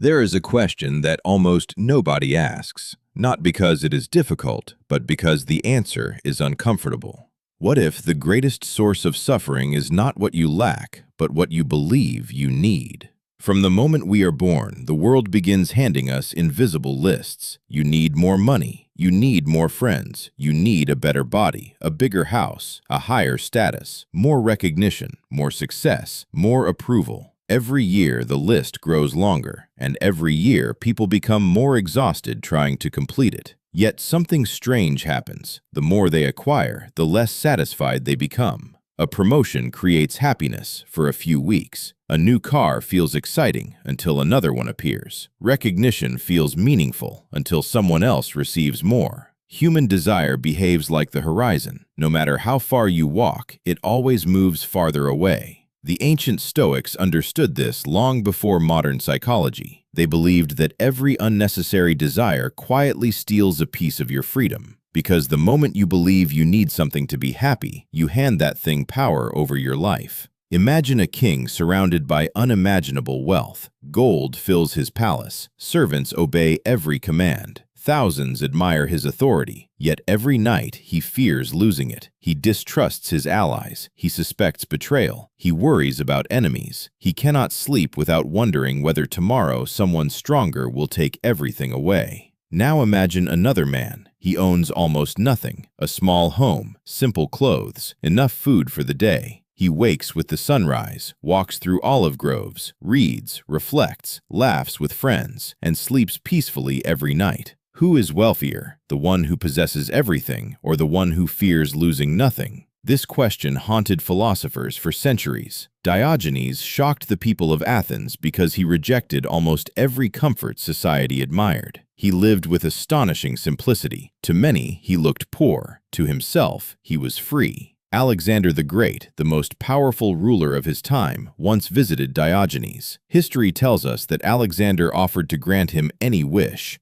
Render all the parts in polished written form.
There is a question that almost nobody asks, not because it is difficult, but because the answer is uncomfortable. What if the greatest source of suffering is not what you lack, but what you believe you need? From the moment we are born, the world begins handing us invisible lists. You need more money. You need more friends. You need a better body, a bigger house, a higher status, more recognition, more success, more approval. Every year, the list grows longer, and every year, people become more exhausted trying to complete it. Yet something strange happens. The more they acquire, the less satisfied they become. A promotion creates happiness for a few weeks. A new car feels exciting until another one appears. Recognition feels meaningful until someone else receives more. Human desire behaves like the horizon. No matter how far you walk, it always moves farther away. The ancient Stoics understood this long before modern psychology. They believed that every unnecessary desire quietly steals a piece of your freedom. Because the moment you believe you need something to be happy, you hand that thing power over your life. Imagine a king surrounded by unimaginable wealth. Gold fills his palace. Servants obey every command. Thousands admire his authority, yet every night he fears losing it. He distrusts his allies. He suspects betrayal. He worries about enemies. He cannot sleep without wondering whether tomorrow someone stronger will take everything away. Now imagine another man. He owns almost nothing, a small home, simple clothes, enough food for the day. He wakes with the sunrise, walks through olive groves, reads, reflects, laughs with friends, and sleeps peacefully every night. Who is wealthier, the one who possesses everything or the one who fears losing nothing? This question haunted philosophers for centuries. Diogenes shocked the people of Athens because he rejected almost every comfort society admired. He lived with astonishing simplicity. To many, he looked poor. To himself, he was free. Alexander the Great, the most powerful ruler of his time, once visited Diogenes. History tells us that Alexander offered to grant him any wish,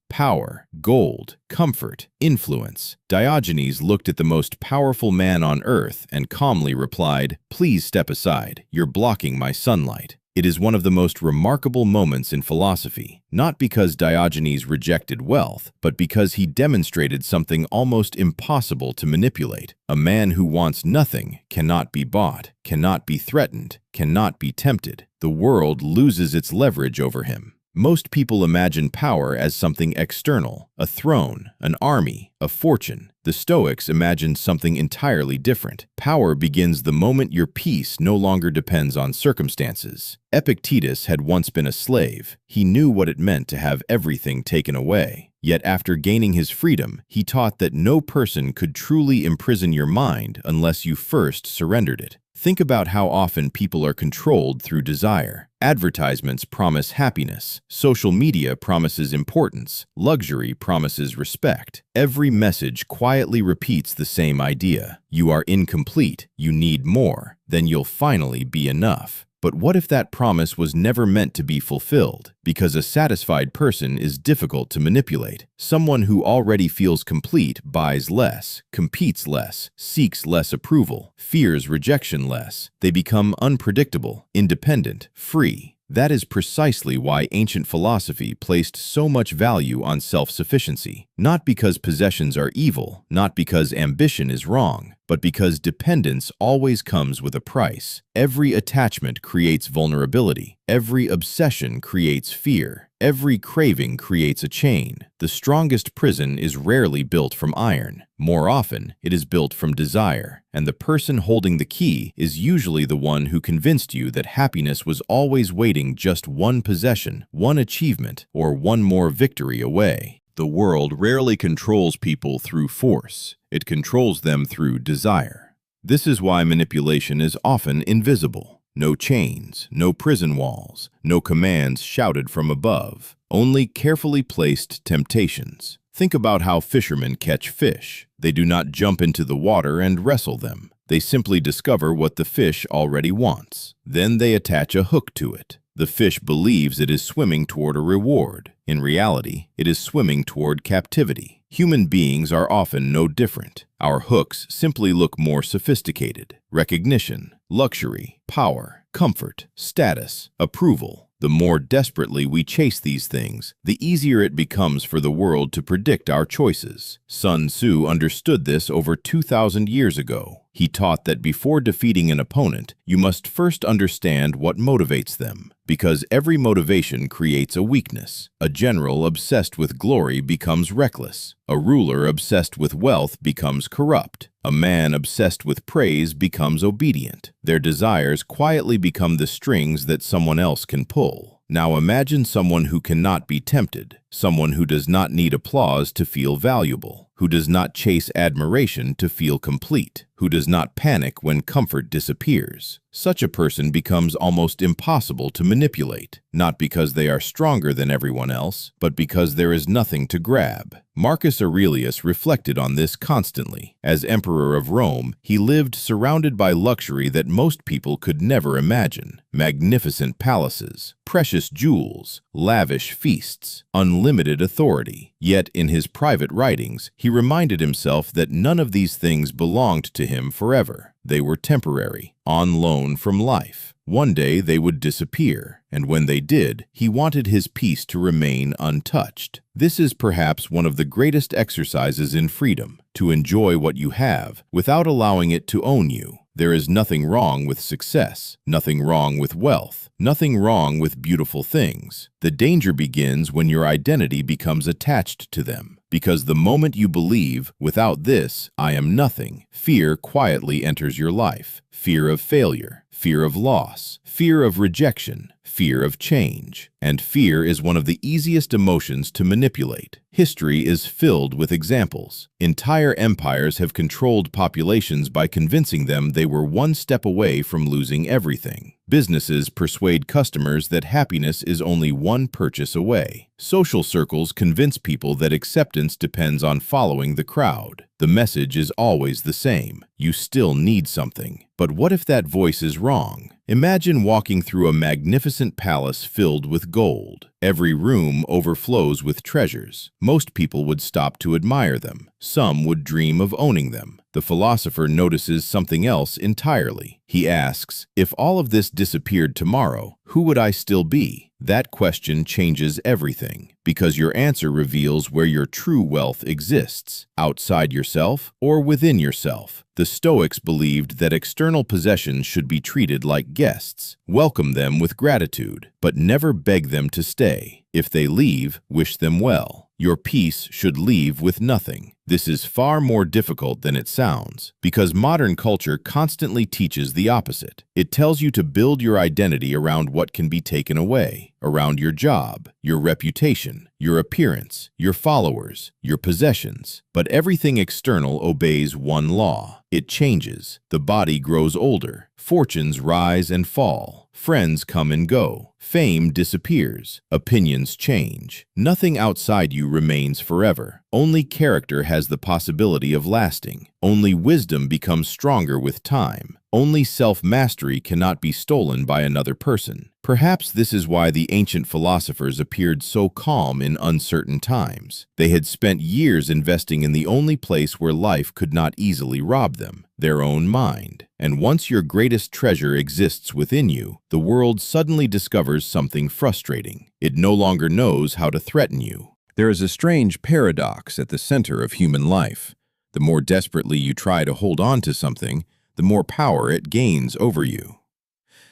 power, gold, comfort, influence. Diogenes looked at the most powerful man on earth and calmly replied, "Please step aside, you're blocking my sunlight." It is one of the most remarkable moments in philosophy, not because Diogenes rejected wealth, but because he demonstrated something almost impossible to manipulate. A man who wants nothing cannot be bought, cannot be threatened, cannot be tempted. The world loses its leverage over him. Most people imagine power as something external, a throne, an army, a fortune. The Stoics imagined something entirely different. Power begins the moment your peace no longer depends on circumstances. Epictetus had once been a slave. He knew what it meant to have everything taken away. Yet after gaining his freedom, he taught that no person could truly imprison your mind unless you first surrendered it. Think about how often people are controlled through desire. Advertisements promise happiness. Social media promises importance. Luxury promises respect. Every message quietly repeats the same idea. You are incomplete. You need more. Then you'll finally be enough. But what if that promise was never meant to be fulfilled? Because a satisfied person is difficult to manipulate. Someone who already feels complete buys less, competes less, seeks less approval, fears rejection less. They become unpredictable, independent, free. That is precisely why ancient philosophy placed so much value on self-sufficiency. Not because possessions are evil, not because ambition is wrong, but because dependence always comes with a price. Every attachment creates vulnerability. Every obsession creates fear. Every craving creates a chain. The strongest prison is rarely built from iron. More often, it is built from desire. And the person holding the key is usually the one who convinced you that happiness was always waiting just one possession, one achievement, or one more victory away. The world rarely controls people through force. It controls them through desire. This is why manipulation is often invisible. No chains, no prison walls, no commands shouted from above, only carefully placed temptations. Think about how fishermen catch fish. They do not jump into the water and wrestle them. They simply discover what the fish already wants. Then they attach a hook to it. The fish believes it is swimming toward a reward. In reality, it is swimming toward captivity. Human beings are often no different. Our hooks simply look more sophisticated. Recognition, luxury, power, comfort, status, approval. The more desperately we chase these things, the easier it becomes for the world to predict our choices. Sun Tzu understood this over 2,000 years ago. He taught that before defeating an opponent, you must first understand what motivates them, because every motivation creates a weakness. A general obsessed with glory becomes reckless. A ruler obsessed with wealth becomes corrupt. A man obsessed with praise becomes obedient. Their desires quietly become the strings that someone else can pull. Now imagine someone who cannot be tempted, someone who does not need applause to feel valuable, who does not chase admiration to feel complete, who does not panic when comfort disappears. Such a person becomes almost impossible to manipulate, not because they are stronger than everyone else, but because there is nothing to grab. Marcus Aurelius reflected on this constantly. As emperor of Rome, he lived surrounded by luxury that most people could never imagine. Magnificent palaces, precious jewels, lavish feasts, unlimited authority. Yet in his private writings, he reminded himself that none of these things belonged to him forever. They were temporary, on loan from life. One day they would disappear, and when they did, he wanted his peace to remain untouched. This is perhaps one of the greatest exercises in freedom, to enjoy what you have without allowing it to own you. There is nothing wrong with success, nothing wrong with wealth, nothing wrong with beautiful things. The danger begins when your identity becomes attached to them. Because the moment you believe, without this, I am nothing, fear quietly enters your life. Fear of failure, fear of loss, fear of rejection, fear of change. And fear is one of the easiest emotions to manipulate. History is filled with examples. Entire empires have controlled populations by convincing them they were one step away from losing everything. Businesses persuade customers that happiness is only one purchase away. Social circles convince people that acceptance depends on following the crowd. The message is always the same. You still need something. But what if that voice is wrong? Imagine walking through a magnificent palace filled with gold. Every room overflows with treasures. Most people would stop to admire them. Some would dream of owning them. The philosopher notices something else entirely. He asks, if all of this disappeared tomorrow, who would I still be? That question changes everything, because your answer reveals where your true wealth exists, outside yourself or within yourself. The Stoics believed that external possessions should be treated like guests. Welcome them with gratitude, but never beg them to stay. If they leave, wish them well. Your peace should leave with nothing. This is far more difficult than it sounds, because modern culture constantly teaches the opposite. It tells you to build your identity around what can be taken away, around your job, your reputation, your appearance, your followers, your possessions. But everything external obeys one law. It changes. The body grows older. Fortunes rise and fall. Friends come and go. Fame disappears. Opinions change. Nothing outside you remains forever. Only character has the possibility of lasting. Only wisdom becomes stronger with time. Only self-mastery cannot be stolen by another person. Perhaps this is why the ancient philosophers appeared so calm in uncertain times. They had spent years investing in the only place where life could not easily rob them, their own mind. And once your greatest treasure exists within you, the world suddenly discovers something frustrating. It no longer knows how to threaten you. There is a strange paradox at the center of human life. The more desperately you try to hold on to something, the more power it gains over you.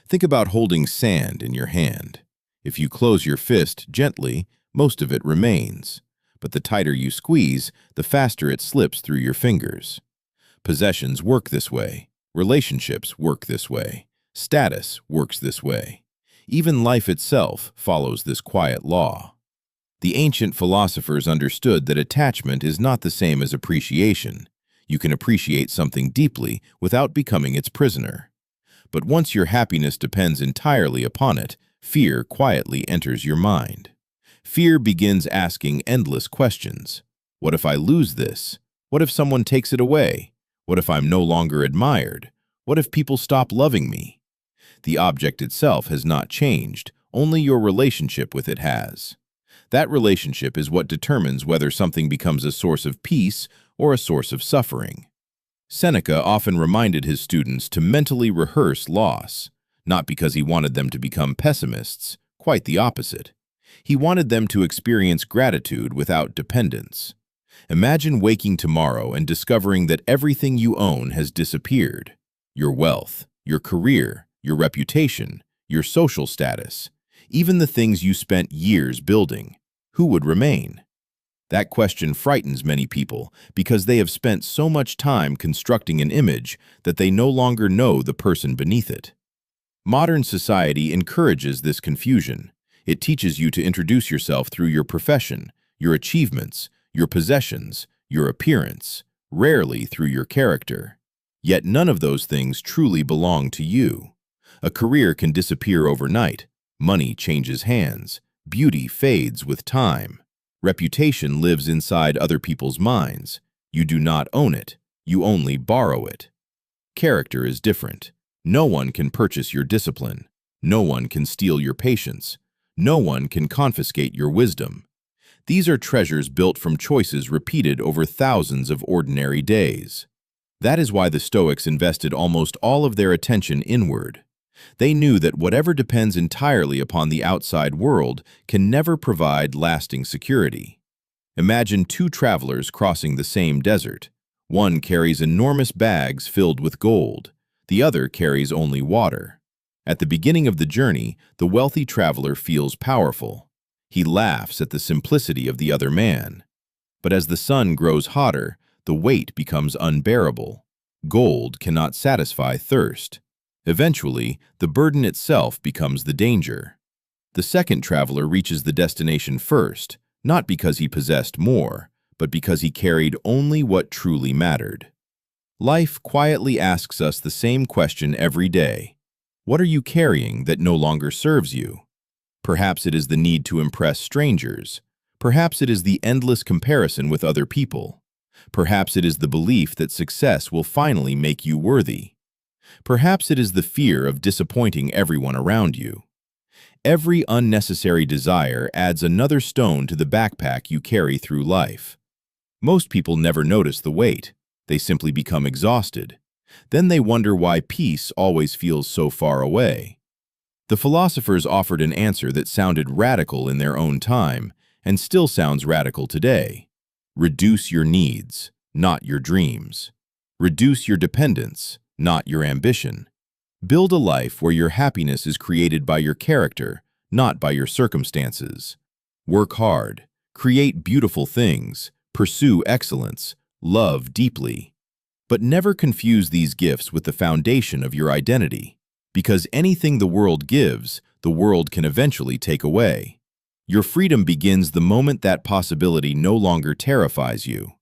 Think about holding sand in your hand. If you close your fist gently, most of it remains. But the tighter you squeeze, the faster it slips through your fingers. Possessions work this way. Relationships work this way. Status works this way. Even life itself follows this quiet law. The ancient philosophers understood that attachment is not the same as appreciation. You can appreciate something deeply without becoming its prisoner. But once your happiness depends entirely upon it, fear quietly enters your mind. Fear begins asking endless questions. What if I lose this? What if someone takes it away? What if I'm no longer admired? What if people stop loving me? The object itself has not changed, only your relationship with it has. That relationship is what determines whether something becomes a source of peace or a source of suffering. Seneca often reminded his students to mentally rehearse loss, not because he wanted them to become pessimists, Quite the opposite. He wanted them to experience gratitude without dependence. Imagine waking tomorrow and discovering that everything you own has disappeared. Your wealth, your career, your reputation, your social status, even the things you spent years building. Who would remain? That question frightens many people because they have spent so much time constructing an image that they no longer know the person beneath it. Modern society encourages this confusion. It teaches you to introduce yourself through your profession, your achievements, your possessions, your appearance, rarely through your character. Yet none of those things truly belong to you. A career can disappear overnight. Money changes hands. Beauty fades with time. Reputation lives inside other people's minds. You do not own it. You only borrow it. Character is different. No one can purchase your discipline. No one can steal your patience. No one can confiscate your wisdom. These are treasures built from choices repeated over thousands of ordinary days. That is why the Stoics invested almost all of their attention inward. They knew that whatever depends entirely upon the outside world can never provide lasting security. Imagine two travelers crossing the same desert. One carries enormous bags filled with gold. The other carries only water. At the beginning of the journey, the wealthy traveler feels powerful. He laughs at the simplicity of the other man. But as the sun grows hotter, the weight becomes unbearable. Gold cannot satisfy thirst. Eventually, the burden itself becomes the danger. The second traveler reaches the destination first, not because he possessed more, but because he carried only what truly mattered. Life quietly asks us the same question every day. What are you carrying that no longer serves you? Perhaps it is the need to impress strangers. Perhaps it is the endless comparison with other people. Perhaps it is the belief that success will finally make you worthy. Perhaps it is the fear of disappointing everyone around you. Every unnecessary desire adds another stone to the backpack you carry through life. Most people never notice the weight. They simply become exhausted. Then they wonder why peace always feels so far away. The philosophers offered an answer that sounded radical in their own time and still sounds radical today. Reduce your needs, not your dreams. Reduce your dependence, not your ambition. Build a life where your happiness is created by your character, not by your circumstances. Work hard, create beautiful things, pursue excellence, love deeply. But never confuse these gifts with the foundation of your identity, because anything the world gives, the world can eventually take away. Your freedom begins the moment that possibility no longer terrifies you.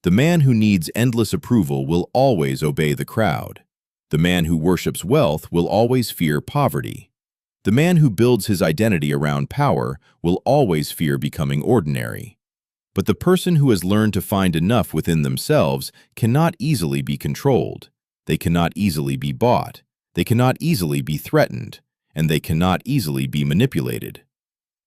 The man who needs endless approval will always obey the crowd. The man who worships wealth will always fear poverty. The man who builds his identity around power will always fear becoming ordinary. But the person who has learned to find enough within themselves cannot easily be controlled. They cannot easily be bought. They cannot easily be threatened. And they cannot easily be manipulated.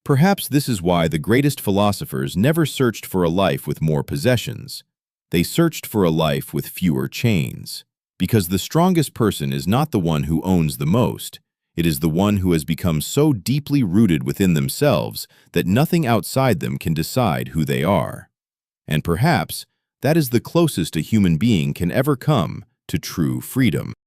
Perhaps this is why the greatest philosophers never searched for a life with more possessions. They searched for a life with fewer chains. Because the strongest person is not the one who owns the most. It is the one who has become so deeply rooted within themselves that nothing outside them can decide who they are. And perhaps that is the closest a human being can ever come to true freedom.